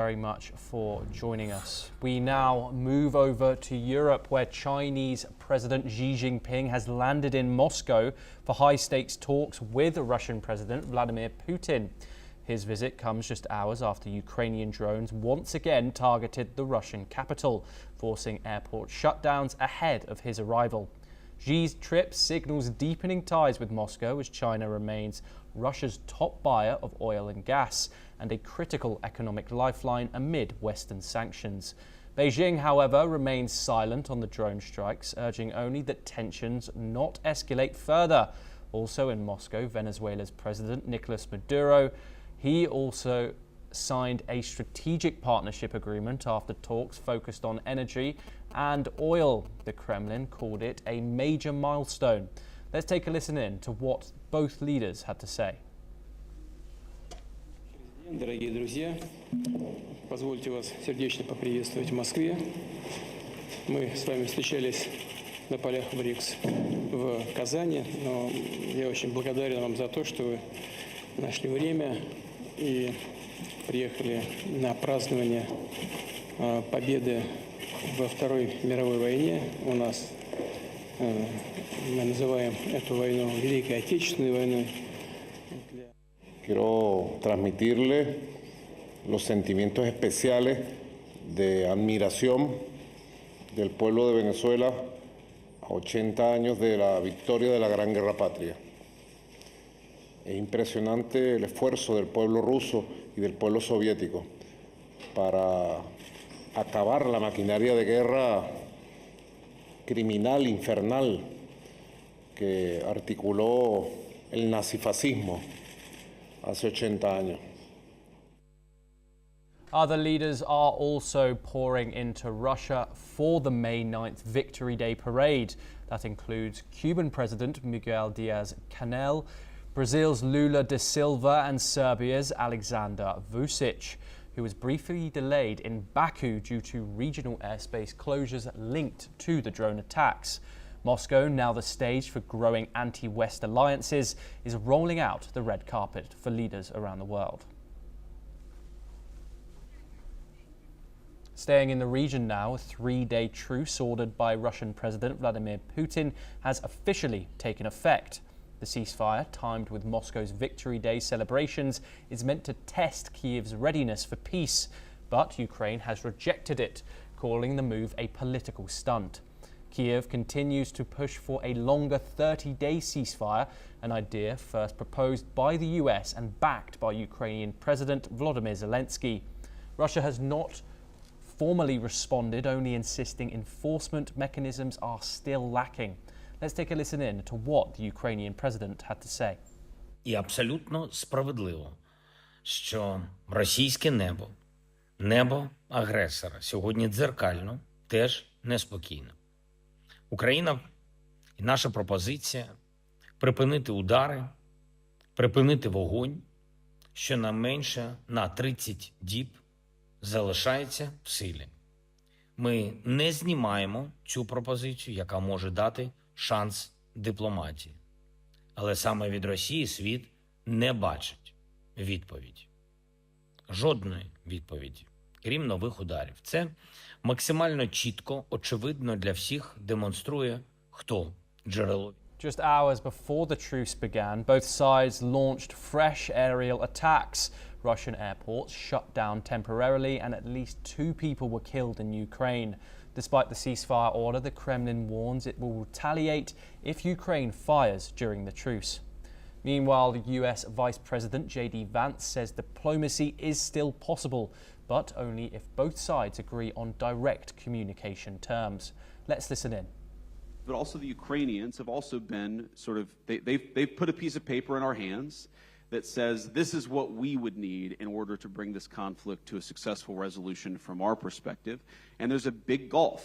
Very much for joining us. We now move over to Europe, where Chinese President Xi Jinping has landed in Moscow for high-stakes talks with Russian President Vladimir Putin. His visit comes just hours after Ukrainian drones once again targeted the Russian capital, forcing airport shutdowns ahead of his arrival. Xi's trip signals deepening ties with Moscow as China remains Russia's top buyer of oil and gas and a critical economic lifeline amid Western sanctions. Beijing, however, remains silent on the drone strikes, urging only that tensions not escalate further. Also in Moscow, Venezuela's President Nicolas Maduro, he also signed a strategic partnership agreement after talks focused on energy and oil. The Kremlin called it a major milestone. Let's take a listen in to what both leaders had to say. Дорогие друзья, позвольте вас сердечно поприветствовать в Москве. Мы с вами встречались на полях БРИКС в Казани, но я очень благодарен вам за то, что вы нашли время и приехали на празднование победы во Второй мировой войне. У нас мы называем эту войну Великой Отечественной войной. Quiero transmitirle los sentimientos especiales de admiración del pueblo de Venezuela a 80 años de la victoria de la Gran Guerra Patria. Es impresionante el esfuerzo del pueblo ruso y del pueblo soviético para acabar la maquinaria de guerra criminal, infernal, que articuló el nazifascismo hace 80 años. Other leaders are also pouring into Russia for the May 9th Victory Day parade. That includes Cuban President Miguel Diaz-Canel, Brazil's Lula da Silva and Serbia's Alexander Vučić, who was briefly delayed in Baku due to regional airspace closures linked to the drone attacks. Moscow, now the stage for growing anti-West alliances, is rolling out the red carpet for leaders around the world. Staying in the region now, a three-day truce ordered by Russian President Vladimir Putin has officially taken effect. The ceasefire, timed with Moscow's Victory Day celebrations, is meant to test Kyiv's readiness for peace, but Ukraine has rejected it, calling the move a political stunt. Kyiv continues to push for a longer 30-day ceasefire, an idea first proposed by the US and backed by Ukrainian President Volodymyr Zelensky. Russia has not formally responded, only insisting enforcement mechanisms are still lacking. Let's take a listen in to what the Ukrainian president had to say. І абсолютно справедливо, що російське небо агресора сьогодні дзеркально теж неспокійно. Україна і наша пропозиція припинити удари, припинити вогонь, щонайменше на 30 діб залишається в силі. Ми не знімаємо цю пропозицію, яка може дати шанс дипломатії. Але саме від Росії світ не бачить відповіді. Жодної відповіді, крім нових ударів. Це максимально чітко, очевидно для всіх демонструє, хто джерело. Just hours before the truce began, both sides launched fresh aerial attacks. Russian airports shut down temporarily and at least 2 people were killed in Ukraine. Despite the ceasefire order, the Kremlin warns it will retaliate if Ukraine fires during the truce. Meanwhile, the US Vice President J.D. Vance says diplomacy is still possible, but only if both sides agree on direct communication terms. Let's listen in. But also the Ukrainians have also been sort of, they've put a piece of paper in our hands that says this is what we would need in order to bring this conflict to a successful resolution from our perspective. And there's a big gulf,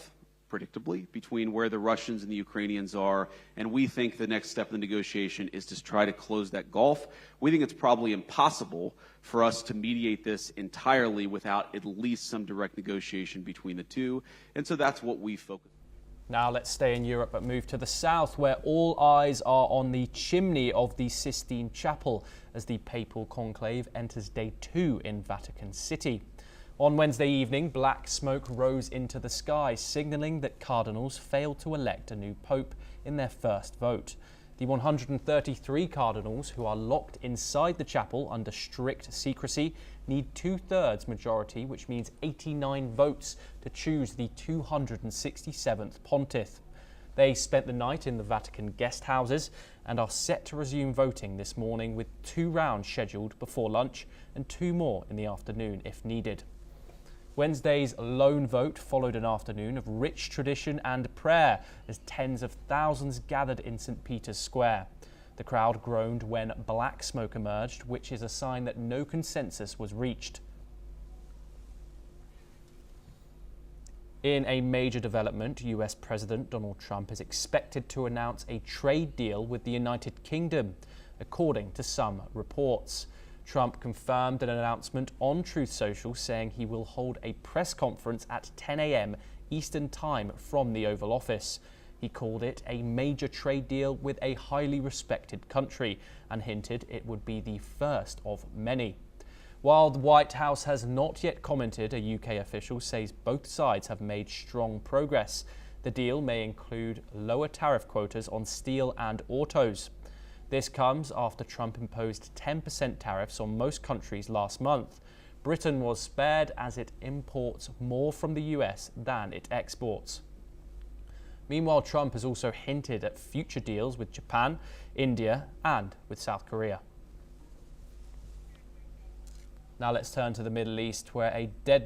predictably, between where the Russians and the Ukrainians are, and we think the next step in the negotiation is to try to close that gulf. We think it's probably impossible for us to mediate this entirely without at least some direct negotiation between the two, and so that's what we focus on. Now let's stay in Europe but move to the south, where all eyes are on the chimney of the Sistine Chapel as the papal conclave enters day 2 in Vatican City. On Wednesday evening, black smoke rose into the sky, signalling that cardinals failed to elect a new pope in their first vote. The 133 cardinals who are locked inside the chapel under strict secrecy need 2/3 majority, which means 89 votes to choose the 267th pontiff. They spent the night in the Vatican guest houses and are set to resume voting this morning, with 2 rounds scheduled before lunch and 2 more in the afternoon if needed. Wednesday's lone vote followed an afternoon of rich tradition and prayer as tens of thousands gathered in St. Peter's Square. The crowd groaned when black smoke emerged, which is a sign that no consensus was reached. In a major development, US President Donald Trump is expected to announce a trade deal with the United Kingdom, according to some reports. Trump confirmed an announcement on Truth Social, saying he will hold a press conference at 10 a.m. Eastern Time from the Oval Office. He called it a major trade deal with a highly respected country and hinted it would be the first of many. While the White House has not yet commented, a UK official says both sides have made strong progress. The deal may include lower tariff quotas on steel and autos. This comes after Trump imposed 10% tariffs on most countries last month. Britain was spared as it imports more from the US than it exports. Meanwhile, Trump has also hinted at future deals with Japan, India, and with South Korea. Now let's turn to the Middle East, where a deadly